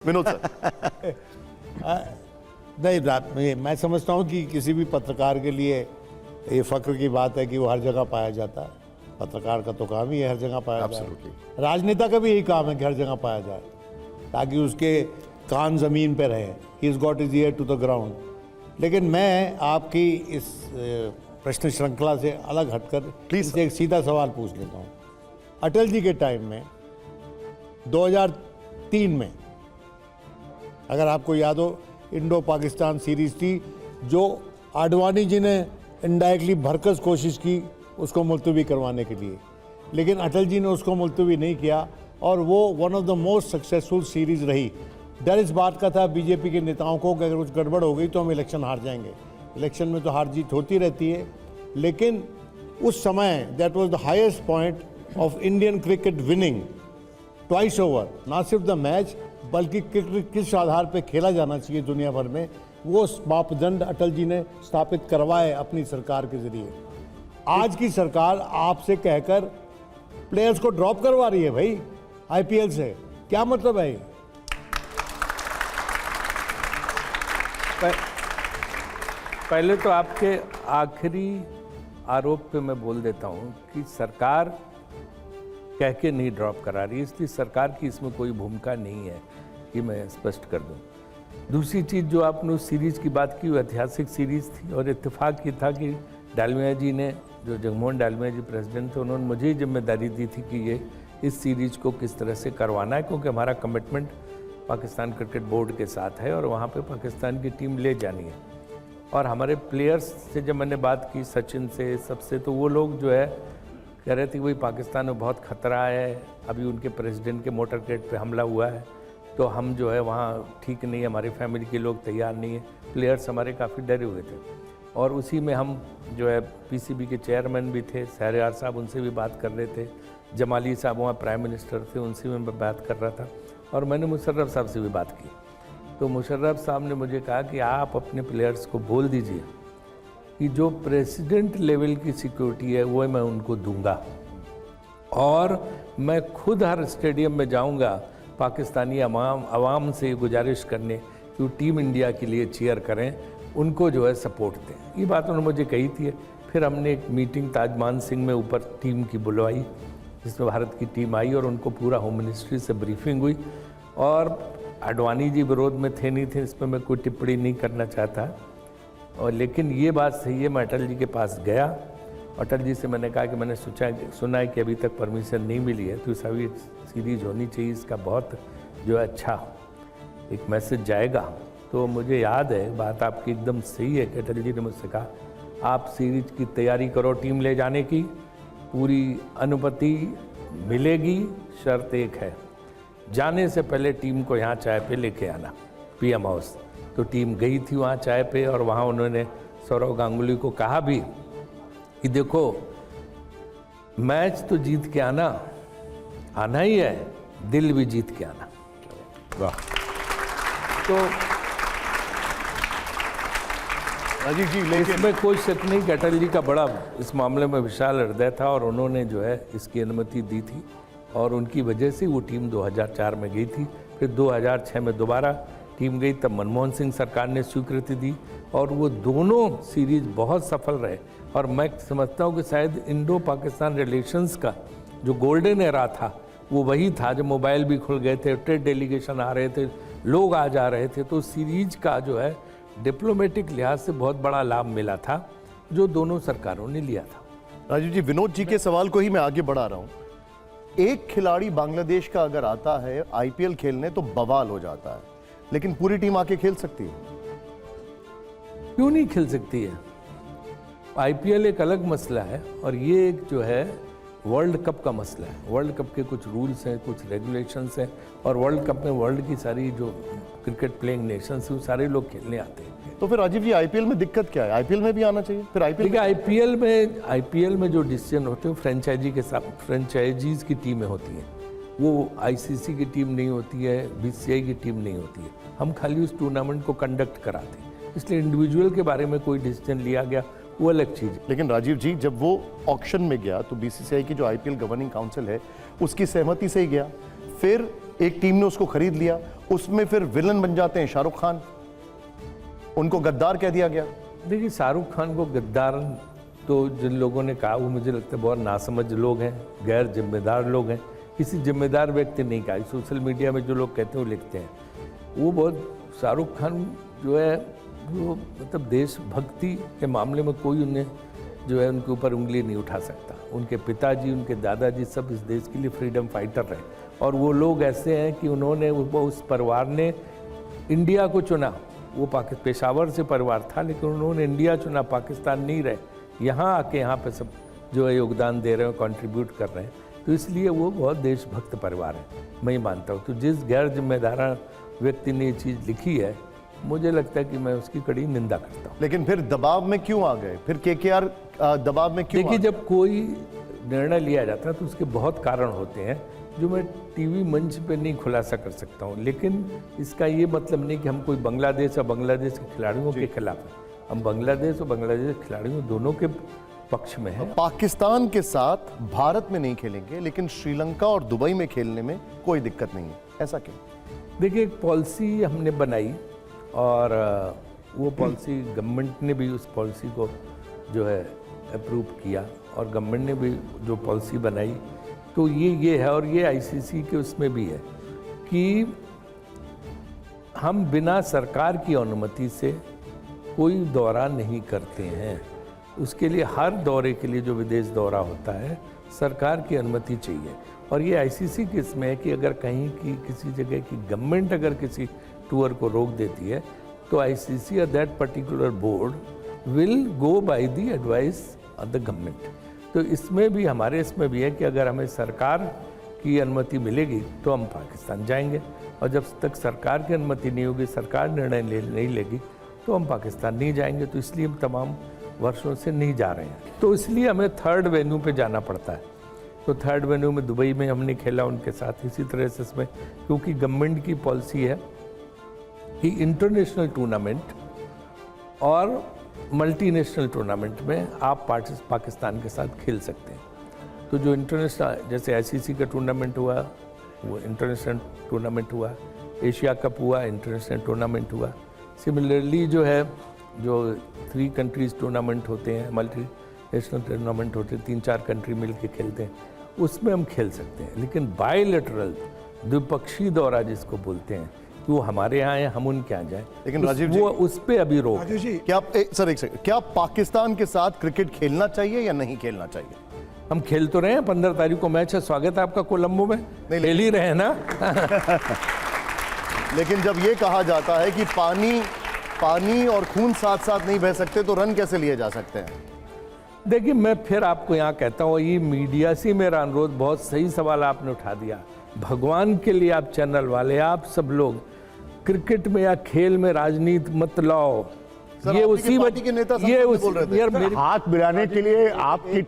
Vinod sir. नहीं, मैं समझता हूँ कि किसी भी पत्रकार के लिए ये फक्र की बात है कि वो हर जगह पाया जाता है। पत्रकार का तो काम ही है हर जगह पाया जाए। राजनेता का भी यही काम है कि हर जगह पाया जाए ताकि उसके कान जमीन पे रहे। He is got his ear to the ground. लेकिन मैं आपकी इस प्रश्न श्रृंखला से अलग हटकर प्लीज एक सीधा सवाल पूछ लेता हूँ। अटल जी के टाइम में 2003 में, अगर आपको याद हो, इंडो पाकिस्तान सीरीज थी जो आडवाणी जी ने इनडायरेक्टली भरकस कोशिश की उसको मुलतवी करवाने के लिए, लेकिन अटल जी ने उसको मुलतवी नहीं किया और वो one of the most successful series रही। डर इस बात का था बीजेपी के नेताओं को कि अगर कुछ गड़बड़ हो गई तो हम इलेक्शन हार जाएंगे। इलेक्शन में तो हार जीत होती रहती है, लेकिन उस समय that was the highest point of Indian cricket winning twice over. ना सिर्फ द मैच बल्कि क्रिकेट किस आधार पर खेला जाना चाहिए दुनिया भर में, वो मापदंड अटल जी ने स्थापित करवाए अपनी सरकार के जरिए। आज की सरकार आपसे कहकर प्लेयर्स को ड्रॉप करवा रही है भाई आईपीएल से, क्या मतलब है? पहले तो आपके आखिरी आरोप पे मैं बोल देता हूं कि सरकार कह के नहीं ड्रॉप करा रही, इसलिए सरकार की इसमें कोई भूमिका नहीं है, ये मैं स्पष्ट कर दूं। दूसरी चीज़ जो आपने उस सीरीज की बात की वो ऐतिहासिक सीरीज थी और इत्तेफाक ये था कि डालमिया जी ने, जो जगमोहन डालमिया जी प्रेसिडेंट थे, उन्होंने मुझे ही जिम्मेदारी दी थी कि ये इस सीरीज को किस तरह से करवाना है, क्योंकि हमारा कमिटमेंट पाकिस्तान क्रिकेट बोर्ड के साथ है और वहाँ पे पाकिस्तान की टीम ले जानी है। और हमारे प्लेयर्स से जब मैंने बात की, सचिन से, सबसे, तो वो लोग जो है कह रहे थे कि भाई पाकिस्तान में बहुत ख़तरा है, अभी उनके प्रेसिडेंट के मोटरकेट पे हमला हुआ है, तो हम जो है वहाँ ठीक नहीं है, हमारी फैमिली के लोग तैयार नहीं है। प्लेयर्स हमारे काफ़ी डरे हुए थे और उसी में हम जो है पीसीबी के चेयरमैन भी थे, शहरयार साहब, उनसे भी बात कर रहे थे, जमाली साहब वहाँ प्राइम मिनिस्टर थे, उनसे भी मैं बात कर रहा था और मैंने मुशर्रफ साहब से भी बात की। तो मुशर्रफ साहब ने मुझे कहा कि आप अपने प्लेयर्स को बोल दीजिए कि जो प्रेसिडेंट लेवल की सिक्योरिटी है वो मैं उनको दूंगा और मैं खुद हर स्टेडियम में जाऊंगा पाकिस्तानी अवाम से गुजारिश करने कि वो टीम इंडिया के लिए चीयर करें, उनको जो है सपोर्ट दें। ये बात उन्होंने मुझे कही थी। फिर हमने एक मीटिंग ताजमान सिंह में ऊपर टीम की बुलवाई जिसमें भारत की टीम आई और उनको पूरा होम मिनिस्ट्री से ब्रीफिंग हुई और आडवाणी जी विरोध में थे नहीं थे, इस पर मैं कोई टिप्पणी नहीं करना चाहता। और लेकिन ये बात सही है, मैं अटल जी के पास गया, अटल जी से मैंने कहा कि मैंने सुना है कि अभी तक परमिशन नहीं मिली है, तो सभी सीरीज होनी चाहिए, इसका बहुत जो है अच्छा एक मैसेज जाएगा। तो मुझे याद है, बात आपकी एकदम सही है कि अटल जी ने मुझसे कहा आप सीरीज की तैयारी करो, टीम ले जाने की पूरी अनुमति मिलेगी, शर्त एक है, जाने से पहले टीम को यहाँ चाय पे लेके आना, पीएम हाउस। तो टीम गई थी वहाँ चाय पे और वहाँ उन्होंने सौरव गांगुली को कहा भी कि देखो मैच तो जीत के आना ही है, दिल भी जीत के आना। वाह। तो राजीव जी, लेकिन इसमें कोई शक नहीं कि अटल जी का बड़ा इस मामले में विशाल हृदय था और उन्होंने जो है इसकी अनुमति दी थी और उनकी वजह से वो टीम 2004 में गई थी। फिर 2006 में दोबारा टीम गई, तब मनमोहन सिंह सरकार ने स्वीकृति दी और वो दोनों सीरीज बहुत सफल रहे। और मैं समझता हूँ कि शायद इंडो पाकिस्तान रिलेशंस का जो गोल्डन एरा था वो वही था जब मोबाइल भी खुल गए थे, ट्रेड डेलीगेशन आ रहे थे, लोग आ जा रहे थे, तो सीरीज का जो है डिप्लोमेटिक लिहाज से बहुत बड़ा लाभ मिला था जो दोनों सरकारों ने लिया था। राजीव जी, विनोद जी के सवाल को ही मैं आगे बढ़ा रहा हूँ। एक खिलाड़ी बांग्लादेश का अगर आता है आईपीएल खेलने तो बवाल हो जाता है, लेकिन पूरी टीम आके खेल सकती है, क्यों नहीं खेल सकती है? आईपीएल एक अलग मसला है और ये एक जो है वर्ल्ड कप का मसला है। वर्ल्ड कप के कुछ रूल्स हैं, कुछ रेगुलेशंस हैं और वर्ल्ड कप में वर्ल्ड की सारी जो क्रिकेट प्लेइंग नेशंस हैं वो सारे लोग खेलने आते हैं। तो फिर राजीव जी आईपीएल में दिक्कत क्या है? आईपीएल में भी आना चाहिए फिर। आईपीएल में जो डिसीजन होते हैं फ्रेंचाइजी के साथ, फ्रेंचाइजीज की टीमें होती हैं, वो आईसीसी की टीम नहीं होती है, बीसीसीआई की टीम नहीं होती है। हम खाली उस टूर्नामेंट को कंडक्ट कराते हैं, इसलिए इंडिविजुअल के बारे में कोई डिसीजन लिया गया वो अलग चीज़ है। लेकिन राजीव जी, जब वो ऑक्शन में गया तो बीसीसीआई की जो आईपीएल गवर्निंग काउंसिल है उसकी सहमति से ही गया। फिर एक टीम ने उसको खरीद लिया, उसमें फिर विलन बन जाते हैं शाहरुख खान, उनको गद्दार कह दिया गया। देखिए, शाहरुख खान को गद्दार तो जिन लोगों ने कहा वो मुझे लगता है बहुत नासमझ लोग हैं, गैर जिम्मेदार लोग हैं। किसी जिम्मेदार व्यक्ति नहीं कहा। सोशल मीडिया में जो लोग कहते हैं वो लिखते हैं, वो बहुत शाहरुख खान जो है वो मतलब देशभक्ति के मामले में कोई उन्हें जो है उनके ऊपर उंगली नहीं उठा सकता। उनके पिताजी, उनके दादाजी सब इस देश के लिए फ्रीडम फाइटर रहे, और वो लोग ऐसे हैं कि उन्होंने उस परिवार ने इंडिया को चुना। वो पेशावर से परिवार था, लेकिन उन्होंने इंडिया चुना, पाकिस्तान नहीं रहे। यहाँ आके यहाँ पे सब जो है योगदान दे रहे हैं, कंट्रीब्यूट कर रहे हैं, तो इसलिए वो बहुत देशभक्त परिवार है, मैं ही मानता हूँ। तो जिस गैर जिम्मेदार व्यक्ति ने ये चीज़ लिखी है, मुझे लगता है कि मैं उसकी कड़ी निंदा करता हूँ। लेकिन फिर दबाव में क्यों आ गए? फिर केकेआर दबाव में क्यों? देखिए, जब कोई निर्णय लिया जाता है तो उसके बहुत कारण होते हैं जो मैं टीवी मंच पे नहीं खुलासा कर सकता हूँ, लेकिन इसका ये मतलब नहीं कि हम कोई बांग्लादेश और बांग्लादेश के खिलाड़ियों के खिलाफ हैं। हम बांग्लादेश और बांग्लादेश के खिलाड़ियों दोनों के पक्ष में हैं। पाकिस्तान के साथ भारत में नहीं खेलेंगे, लेकिन श्रीलंका और दुबई में खेलने में कोई दिक्कत नहीं है, ऐसा क्यों? देखिए, एक पॉलिसी हमने बनाई और वो पॉलिसी गवर्नमेंट ने भी उस पॉलिसी को जो है अप्रूव किया, और गवर्नमेंट ने भी जो पॉलिसी बनाई तो ये है, और ये आईसीसी के उसमें भी है कि हम बिना सरकार की अनुमति से कोई दौरा नहीं करते हैं। उसके लिए हर दौरे के लिए जो विदेश दौरा होता है सरकार की अनुमति चाहिए, और ये आईसीसी की इसमें है कि अगर कहीं की किसी जगह की गवर्नमेंट अगर किसी टूर को रोक देती है तो आईसीसी और that particular board will go by the advice of the government. तो इसमें भी हमारे इसमें भी है कि अगर हमें सरकार की अनुमति मिलेगी तो हम पाकिस्तान जाएंगे, और जब तक सरकार की अनुमति नहीं होगी, सरकार निर्णय नहीं लेगी, तो हम पाकिस्तान नहीं जाएंगे। तो इसलिए हम तमाम वर्षों से नहीं जा रहे हैं। तो इसलिए हमें थर्ड वेन्यू पे जाना पड़ता है। तो थर्ड वेन्यू में दुबई में हमने खेला उनके साथ। इसी तरह से इसमें क्योंकि गवर्नमेंट की पॉलिसी है कि इंटरनेशनल टूर्नामेंट और मल्टीनेशनल टूर्नामेंट में आप पाकिस्तान के साथ खेल सकते हैं। तो जो इंटरनेशनल जैसे आईसीसी का टूर्नामेंट हुआ वो इंटरनेशनल टूर्नामेंट हुआ, एशिया कप हुआ इंटरनेशनल टूर्नामेंट हुआ। सिमिलरली जो है जो 3 कंट्रीज टूर्नामेंट होते हैं, मल्टी नेशनल टूर्नामेंट होते हैं, 3-4 कंट्री मिल के खेलते हैं, उसमें हम खेल सकते हैं। लेकिन बायलैटरल द्विपक्षीय दौरा जिसको बोलते हैं कि वो हमारे यहाँ है, हम उनके यहाँ जाए, लेकिन राजीव जी, वो उस पर अभी रोक है। क्या सर एक सेकंड, क्या पाकिस्तान के साथ क्रिकेट खेलना चाहिए या नहीं खेलना चाहिए? हम खेल तो रहे हैं, 15 तारीख को मैच है, स्वागत है आपका कोलंबो में, खेल ही रहे हैं ना। लेकिन जब ये कहा जाता है कि पानी और खून साथ साथ नहीं बह सकते, तो रन कैसे लिए जा सकते हैं? देखिए, मैं फिर आपको यहाँ कहता हूँ, ये मीडिया से मेरा अनुरोध, बहुत सही सवाल आपने उठा दिया। भगवान के लिए आप चैनल वाले, आप सब लोग क्रिकेट में या खेल में राजनीति मत लाओ। ये उसी पार्टी के नेता ये बोल रहे थे। यार मेरी हाथ मिलाने के लिए आपकी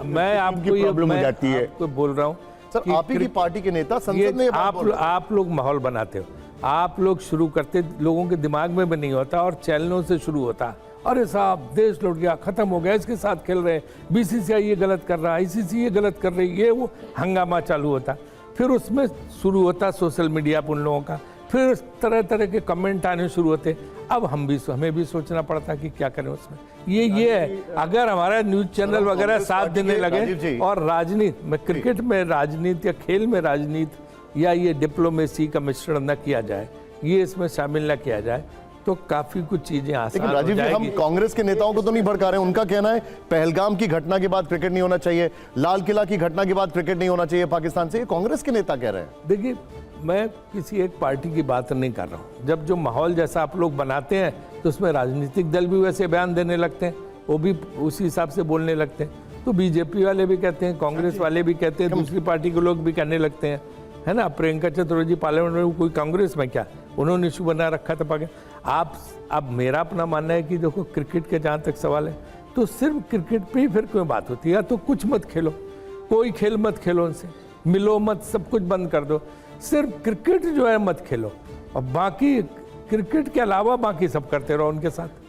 मैं आपको ये प्रॉब्लम हो जाती है। आपको बोल रहा हूँ सर, आप ही की पार्टी के नेता संसद में ये बात बोल रहे हैं। आप लोग माहौल बनाते हो, आप लोग शुरू करते, लोगों के दिमाग में भी नहीं होता और चैनलों से शुरू होता। अरे साहब देश लौट गया, खत्म हो गया, इसके साथ खेल रहे हैं, बीसीसीआई ये गलत कर रहा है, आईसीसी ये गलत कर रही है, ये वो हंगामा चालू होता। फिर उसमें शुरू होता सोशल मीडिया पर उन लोगों का, फिर तरह तरह के कमेंट आने शुरू होते। अब हमें भी सोचना पड़ता कि क्या करें उसमें। ये है, अगर हमारा न्यूज चैनल वगैरह साथ देने लगे और राजनीति में, क्रिकेट में राजनीति या खेल में राजनीति या ये डिप्लोमेसी का मिश्रण न किया जाए, ये इसमें शामिल न किया जाए, तो काफी कुछ चीजें आसान हो राजीव जी, हम जाएगी। कांग्रेस के नेताओं को तो नहीं भड़का रहे हैं। उनका कहना है पहलगाम की घटना के बाद क्रिकेट नहीं होना चाहिए, लाल किला की घटना के बाद क्रिकेट नहीं होना चाहिए पाकिस्तान से। ये कांग्रेस के नेता कह रहे हैं। देखिए, मैं किसी एक पार्टी की बात नहीं कर रहा हूँ। जब जो माहौल जैसा आप लोग बनाते हैं तो उसमें राजनीतिक दल भी वैसे बयान देने लगते हैं, वो भी उसी हिसाब से बोलने लगते हैं। तो बीजेपी वाले भी कहते हैं, कांग्रेस वाले भी कहते हैं, दूसरी पार्टी के लोग भी कहने लगते हैं, है ना। प्रियंका चतुर्वेदी पार्लियामेंट में कोई कांग्रेस में क्या, उन्होंने इशू बना रखा था पाके। अब मेरा अपना मानना है कि देखो, क्रिकेट के जहाँ तक सवाल है तो सिर्फ क्रिकेट पे ही फिर कोई बात होती है। या तो कुछ मत खेलो, कोई खेल मत खेलो, उनसे मिलो मत, सब कुछ बंद कर दो, सिर्फ क्रिकेट जो है मत खेलो, और बाकी क्रिकेट के अलावा बाकी सब करते रहो उनके साथ।